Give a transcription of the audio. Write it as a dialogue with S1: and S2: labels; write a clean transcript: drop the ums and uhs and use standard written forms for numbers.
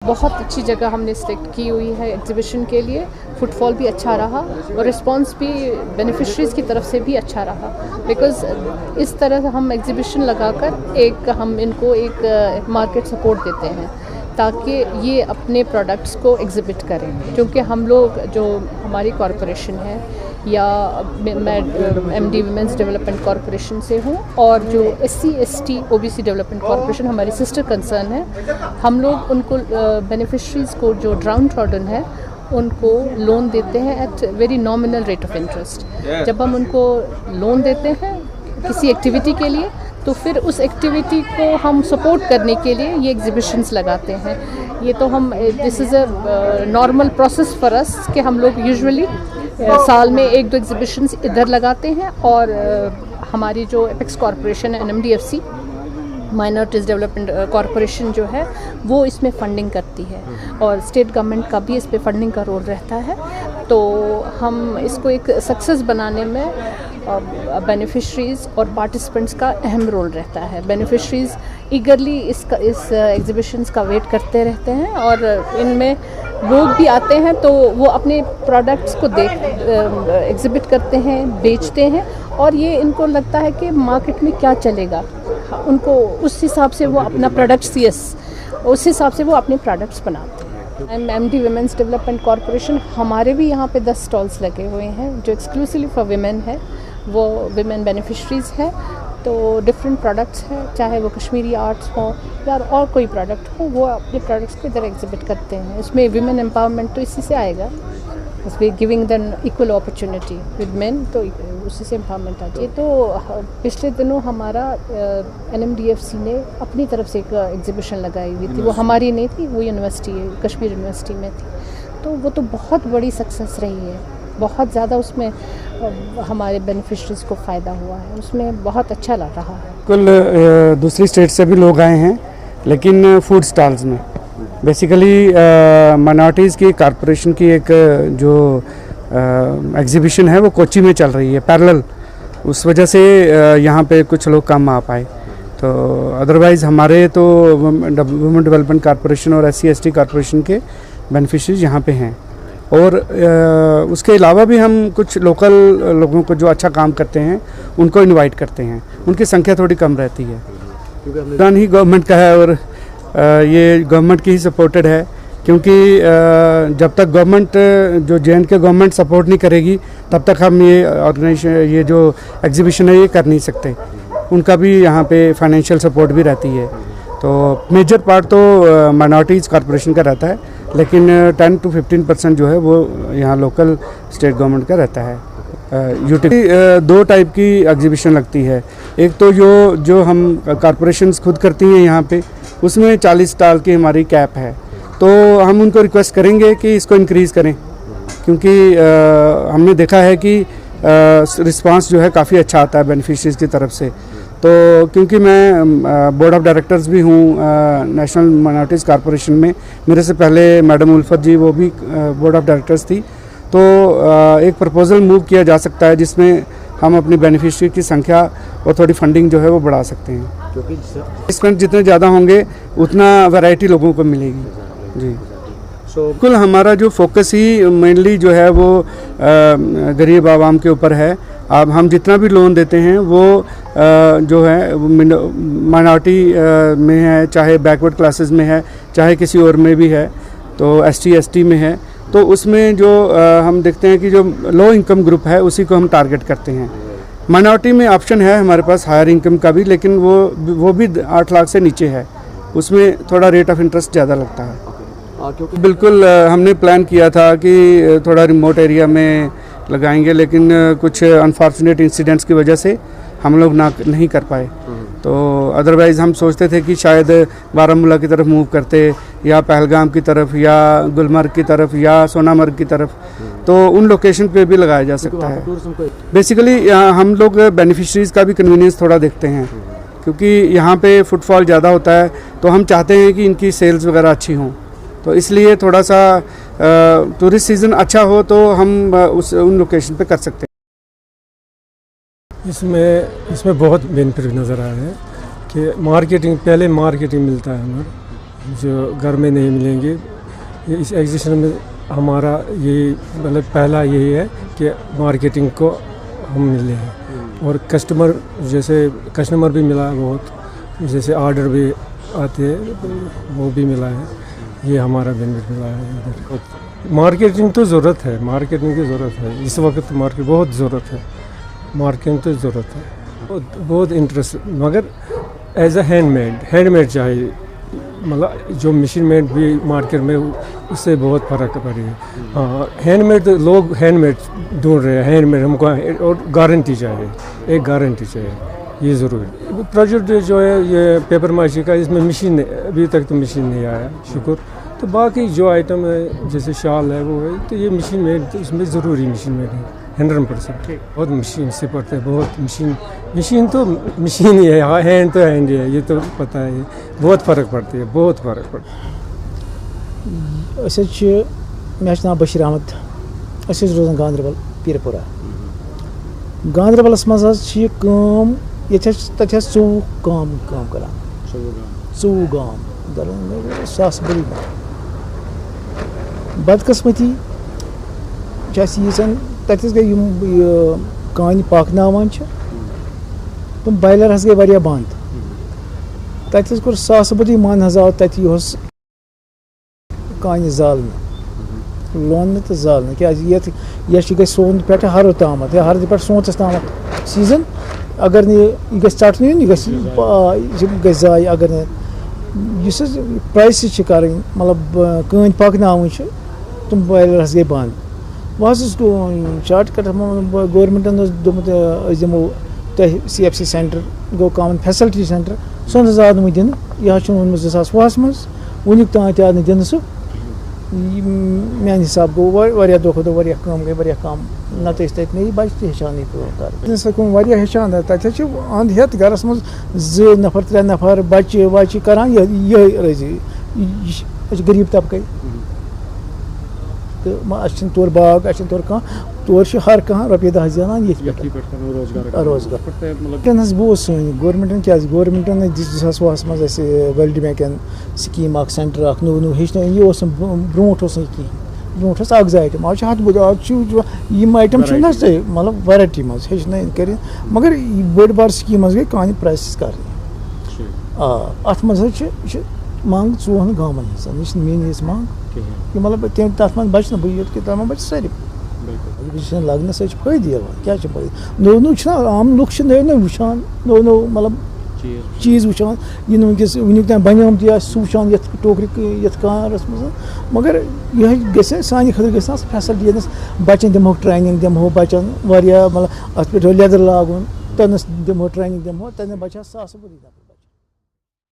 S1: बहुत अच्छी जगह हमने सिलेक्ट की हुई है एग्जीबिशन के लिए। फुटफॉल भी अच्छा रहा और रिस्पांस भी बेनिफिशरीज़ की तरफ से भी अच्छा रहा, बिकॉज़ इस तरह हम एग्जीबिशन लगाकर हम इनको एक मार्केट सपोर्ट देते हैं ताकि ये अपने प्रोडक्ट्स को एग्जिबिट करें। क्योंकि हम लोग जो हमारी कॉरपोरेशन है, या मैं MD वुमेंस डेवलपमेंट कॉरपोरेशन से हूँ, और जो SC ST OBC development corporation हमारी सिस्टर कंसर्न है, हम लोग उनको बेनिफिशरीज़ को जो डाउन ट्रॉडन है उनको लोन देते हैं at very nominal rate of interest. जब हम उनको लोन देते हैं किसी एक्टिविटी के लिए, तो फिर उस एक्टिविटी को हम सपोर्ट करने के लिए ये एग्जीबिशंस लगाते हैं। ये तो हम this is a normal process for us कि हम लोग यूजुअली साल में 1-2 एग्जीबिशंस इधर लगाते हैं, और हमारी जो एपेक्स कॉरपोरेशन है NMDFC माइनॉरिटीज़ डेवलपमेंट कॉरपोरेशन जो है वो इसमें फ़ंडिंग करती है, और स्टेट गवर्नमेंट का भी इस पे फंडिंग का रोल रहता है। तो हम इसको एक सक्सेस बनाने में बेनिफिशरीज़ और पार्टिसिपेंट्स का अहम रोल रहता है। बेनिफिशरीज़ ईगरली इस एग्जीबिशंस का वेट करते रहते हैं, और इनमें लोग भी आते हैं तो वो अपने प्रोडक्ट्स को एग्जिबिट करते हैं, बेचते हैं, और ये इनको लगता है कि मार्केट में क्या चलेगा, उनको उस हिसाब से वो अपना उस हिसाब से वो अपने प्रोडक्ट्स बनाते हैं। MD वुमेंस डेवलपमेंट कॉरपोरेशन, हमारे भी यहाँ पे 10 स्टॉल्स लगे हुए हैं जो एक्सक्लूसिवली फॉर विमेन है, वो विमेन बेनिफिशरीज़ है। तो डिफरेंट प्रोडक्ट्स हैं, चाहे वो कश्मीरी आर्ट्स हो या और कोई प्रोडक्ट हो, वो अपने प्रोडक्ट्स को इधर एग्जिबिट करते हैं। उसमें विमेन एम्पावरमेंट तो इसी से आएगा, उसमें giving than equal opportunity with main, तो उसी से एम्पावरमेंट आती है। तो पिछले दिनों हमारा NMDFC ने अपनी तरफ से एक एग्जीबिशन लगाई हुई थी, वो हमारी नहीं थी, वो यूनिवर्सिटी कश्मीर यूनिवर्सिटी में थी। तो वो तो बहुत बड़ी सक्सेस रही है, बहुत ज़्यादा उसमें हमारे बेनिफिशरीज़ को फ़ायदा हुआ है, उसमें बहुत अच्छा लग रहा है।
S2: कुल दूसरी स्टेट से भी लोग आए हैं, लेकिन फूड स्टॉल्स में बेसिकली माइनॉरिटीज़ की कॉरपोरेशन की एक जो एग्जीबिशन है वो कोची में चल रही है पैरेलल, उस वजह से यहाँ पे कुछ लोग कम आ पाए। तो अदरवाइज़ हमारे तो वुमेन डेवलपमेंट कॉरपोरेशन और SC ST कॉरपोरेशन के बेनिफिशरीज यहाँ पे हैं, और उसके अलावा भी हम कुछ लोकल लोगों को जो अच्छा काम करते हैं उनको इनवाइट करते हैं। उनकी संख्या थोड़ी कम रहती है, क्योंकि ही गवर्नमेंट का है और ये गवर्नमेंट की ही सपोर्टेड है, क्योंकि जब तक गवर्नमेंट जो JNK गवर्नमेंट सपोर्ट नहीं करेगी तब तक हम ये ऑर्गेनाइजेशन ये जो एग्जीबिशन है ये कर नहीं सकते। उनका भी यहाँ पे फाइनेंशियल सपोर्ट भी रहती है। तो मेजर पार्ट तो माइनॉरिटीज़ कॉरपोरेशन का रहता है, लेकिन 10 to 15% जो है वो यहाँ लोकल स्टेट गवर्नमेंट का रहता है। यूटिलिटी 2 टाइप की एग्जीबिशन लगती है। एक तो जो हम कॉरपोरेशंस खुद करती हैं यहाँ पे, उसमें 40 स्टॉल की हमारी कैप है, तो हम उनको रिक्वेस्ट करेंगे कि इसको इंक्रीज़ करें, क्योंकि हमने देखा है कि रिस्पांस जो है काफ़ी अच्छा आता है बेनिफिशरीज़ की तरफ से। तो क्योंकि मैं बोर्ड ऑफ डायरेक्टर्स भी हूँ नेशनल माइनॉरिटीज़ कॉरपोरेशन में, मेरे से पहले मैडम उल्फत जी वो भी बोर्ड ऑफ डायरेक्टर्स थी, तो एक प्रपोज़ल मूव किया जा सकता है जिसमें हम अपनी बेनिफिशरी की संख्या और थोड़ी फंडिंग जो है वो बढ़ा सकते हैं, क्योंकि इन्वेस्टमेंट जितने ज़्यादा होंगे उतना वैरायटी लोगों को मिलेगी जी। कुल हमारा जो फोकस ही मेनली जो है वो गरीब आवाम के ऊपर है। अब हम जितना भी लोन देते हैं वो जो है माइनॉरिटी में है, चाहे बैकवर्ड क्लासेस में है, चाहे किसी और में भी है, तो ST ST में है, तो उसमें जो हम देखते हैं कि जो लो इनकम ग्रुप है उसी को हम टारगेट करते हैं। माइनॉरिटी में ऑप्शन है हमारे पास हायर इनकम का भी, लेकिन वो भी 8 लाख से नीचे है, उसमें थोड़ा रेट ऑफ इंटरेस्ट ज़्यादा लगता है। क्योंकि बिल्कुल हमने प्लान किया था कि थोड़ा रिमोट एरिया में लगाएंगे, लेकिन कुछ अनफॉर्चुनेट इंसिडेंट्स की वजह से हम लोग नहीं कर पाए। तो अदरवाइज़ हम सोचते थे कि शायद बारामूला की तरफ मूव करते, या पहलगाम की तरफ, या गुलमर्ग की तरफ, या सोनामर्ग की तरफ, तो उन लोकेशन पे भी लगाया जा सकता है। बेसिकली हम लोग बेनिफिशरीज़ का भी कन्वीनियंस थोड़ा देखते हैं, क्योंकि यहाँ पे फुटफॉल ज़्यादा होता है, तो हम चाहते हैं कि इनकी सेल्स वगैरह अच्छी हों, तो इसलिए थोड़ा सा टूरिस्ट सीज़न अच्छा हो तो हम उन लोकेशन पे कर सकते हैं। इसमें बहुत बेनिफिट नज़र आया है कि पहले मार्केटिंग मिलता है हमारा,
S3: जो घर में नहीं मिलेंगे। इस एग्जीबिशन में हमारा ये मतलब पहला यही है कि मार्केटिंग को हम मिले हैं और कस्टमर भी मिला बहुत, जैसे ऑर्डर भी आते हैं वो भी मिला है, ये हमारा बेनिफिट मिला है इधर। मार्केटिंग तो ज़रूरत है, मार्केटिंग की ज़रूरत है इस वक्त, मार्केट बहुत ज़रूरत है, मार्केटिंग तो ज़रूरत है, बहुत इंटरेस्ट, मगर एज अ हैंडमेड चाहिए, मतलब जो मशीन मेड भी मार्केट में उससे बहुत फ़र्क पड़ी है। हाँ, हैंडमेड तो लोग हैंडमेड ढूंढ रहे हैं, हैंडमेड हमको और गारंटी चाहिए, एक गारंटी चाहिए, ये ज़रूरी। प्रोजेक्ट जो है ये पेपर माशी का, इसमें मशीन अभी तक तो मशीन नहीं आया, शुक्र। तो बाकी जो आइटम है जैसे शाल है वो है, तो ये मशीन मेड, इसमें ज़रूरी मशीन मेड है 100%। बहुत मशीन से पड़ते हैं, बहुत मशीन तो मशीन ही है, हाँ हैंड तो हैंड ही है, ये तो पता है, बहुत फ़र्क पड़ती है, बहुत फ़र्क पड़ता
S4: है। मे नाम बशीर अहमद, रोजान गांधरबल पीरपुरा। गांधरबलस मज ये तथा 24 काम करान, 24 गाम सास बड़ी बदकस्मती तथस गई कान पाकनावान तुम बॉयलर हस गई वारिया बंद, तथस कोर सास बदी मन हज आव तथ यह कान जालने लोन तो जालने क्या ये गई सोन पे हर ताम, हर पे सोतस ताम सीजन, अगर यह गटने यह जाय, अगर इस प्राइस कर मतलब कन पकन तुम बॉयलर हस गई बंद। वह शार्ट कट गवर्नमेंटन दोमुत दिमो तह CFC सेंटर गो कॉमन फैसिलिटी सेंटर, सो आव नम दिन, यह वोनमुत 2020 मज वुनिक तान आव न दिन सह, मान हिसाब गो वारिया दो दो वारिया कम गई वारिया कम, नत तक नई बच्चे हेचान कर वारिया हेचान, तथ अंद हेत गरस मज 2 नफर 3 नफर बच्चे वच्चे करान, यह रोज गरीब तबके तो अच्छे तौर बाग अच्छे तौर तौर हर कह रुपये 10 जानान ये रोजगार बो गवर्नमेंटन क्या गवर्नमेंटन 2020 मज वर्ल्ड बैंकन स्कीम सेंटर नो हेचन ये ब्रो कहें, ब्रो अग आइटम आज हथ बुद आज आइटम मतलब वैरायटी मज हेचन कर, मगर बड़ बार स्कीम मज गई कान प्राइस कर अत मज मांग 4 गामन हिस्सा, यह मेन मांग कि मतलब तथ मन बच बहुत कि तथ बच सारे लगने से फायदे क्या फायदे, नो आम लुक नो वुचान नो मतलब चीज़ वुचान यह वनस वुनिक तान बनियोम सह वुचान ये टोकर ये कारस मज, मगर यह ग सान खर फैसिलिटी बचन दिमो ट्रेनिंग दिमो बचन वारिया मतलब अत पे लेदर लागुन तनस दिमो ट्रेनिंग दिमो तन बचा सास बदी।